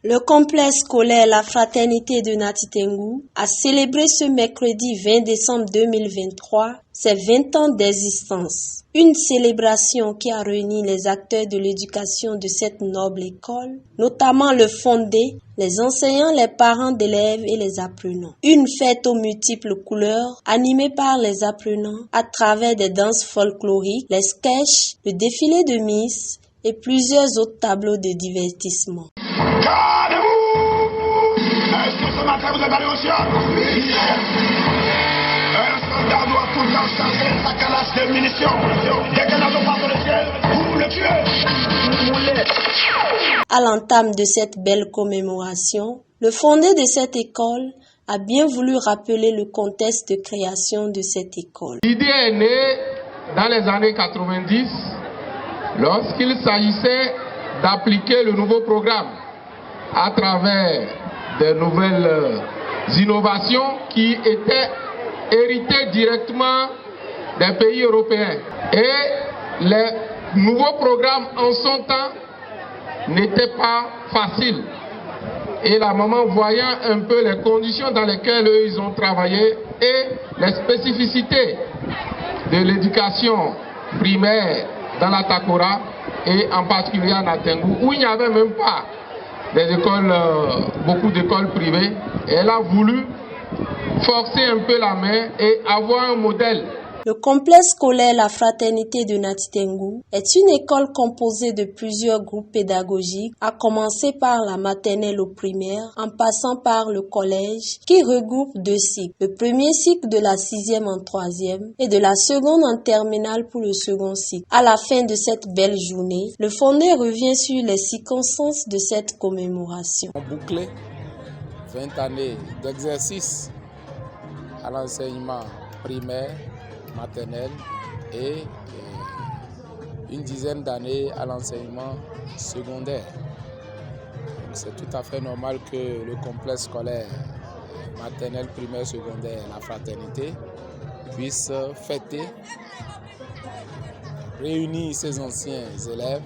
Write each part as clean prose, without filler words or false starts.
Le complexe scolaire La Fraternité de Nati Tengou a célébré ce mercredi 20 décembre 2023 ses 20 ans d'existence. Une célébration qui a réuni les acteurs de l'éducation de cette noble école, notamment le fondé, les enseignants, les parents d'élèves et les apprenants. Une fête aux multiples couleurs, animée par les apprenants à travers des danses folkloriques, les sketchs, le défilé de Miss et plusieurs autres tableaux de divertissement. Est-ce que ce matin vous êtes allé au ciel? Oui. Un soldat doit tout le temps charger sa calache de munitions. Dès qu'elle n'a pas sur le ciel, vous le tuez. À l'entame de cette belle commémoration, le fondé de cette école a bien voulu rappeler le contexte de création de cette école. L'idée est née dans les années 90 lorsqu'il s'agissait d'appliquer le nouveau programme à travers des nouvelles innovations qui étaient héritées directement des pays européens. Et les nouveaux programmes en son temps n'étaient pas faciles. Et la maman, voyant un peu les conditions dans lesquelles eux, ils ont travaillé et les spécificités de l'éducation primaire dans la Takora et en particulier en Atengou, où il n'y avait même pas des écoles, beaucoup d'écoles privées, et elle a voulu forcer un peu la main et avoir un modèle. Le complexe scolaire La Fraternité de Nati Tengou est une école composée de plusieurs groupes pédagogiques, à commencer par la maternelle au primaire, en passant par le collège, qui regroupe 2 cycles. Le premier cycle de la 6e en 3e et de la seconde en terminale pour le second cycle. À la fin de cette belle journée, le fondé revient sur les circonstances de cette commémoration. On bouclé 20 années d'exercice à l'enseignement primaire, maternelle et une dizaine d'années à l'enseignement secondaire. C'est tout à fait normal que le complexe scolaire maternelle, primaire, secondaire, La Fraternité puisse fêter, réunir ses anciens élèves,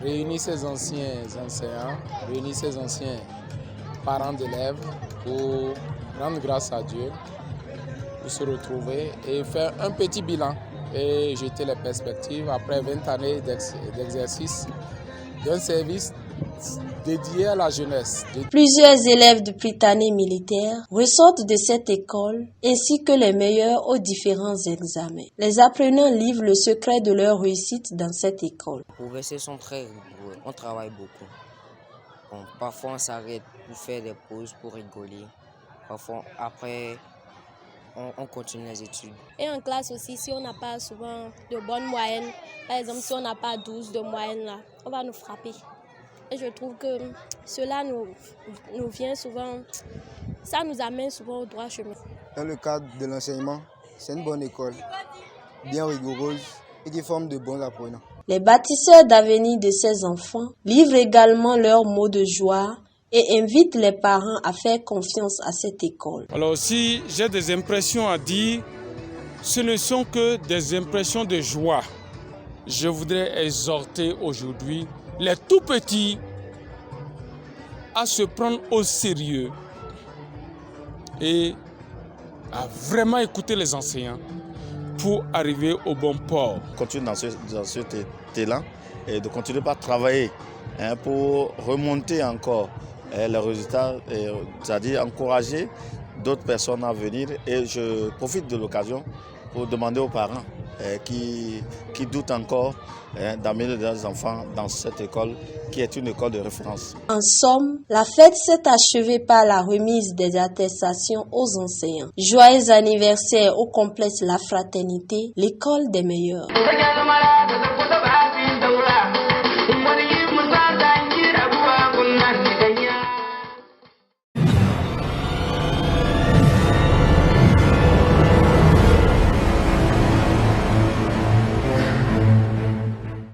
réunir ses anciens enseignants, réunir ses anciens parents d'élèves pour rendre grâce à Dieu, pour se retrouver et faire un petit bilan et jeter les perspectives après 20 années d'exercice d'un service dédié à la jeunesse. Plusieurs élèves de Prytanée militaire ressortent de cette école ainsi que les meilleurs aux différents examens. Les apprenants livrent le secret de leur réussite dans cette école. Les professeurs sont très rigoureux, on travaille beaucoup. Bon, parfois on s'arrête pour faire des pauses, pour rigoler. Parfois après on continue les études. Et en classe aussi, si on n'a pas souvent de bonnes moyennes, par exemple si on n'a pas 12 de moyenne là, on va nous frapper. Et je trouve que cela nous vient souvent, ça nous amène souvent au droit chemin. Dans le cadre de l'enseignement, c'est une bonne école, bien rigoureuse et qui forme de bons apprenants. Les bâtisseurs d'avenir de ces enfants livrent également leurs mots de joie et invite les parents à faire confiance à cette école. Alors si j'ai des impressions à dire, ce ne sont que des impressions de joie. Je voudrais exhorter aujourd'hui les tout petits à se prendre au sérieux et à vraiment écouter les enseignants pour arriver au bon port. Continuer dans ce élan et de continuer par travailler pour remonter encore les résultats, c'est-à-dire encourager d'autres personnes à venir. Et je profite de l'occasion pour demander aux parents qui doutent encore d'amener leurs enfants dans cette école qui est une école de référence. En somme, la fête s'est achevée par la remise des attestations aux enseignants. Joyeux anniversaire au complexe La Fraternité, l'école des meilleurs.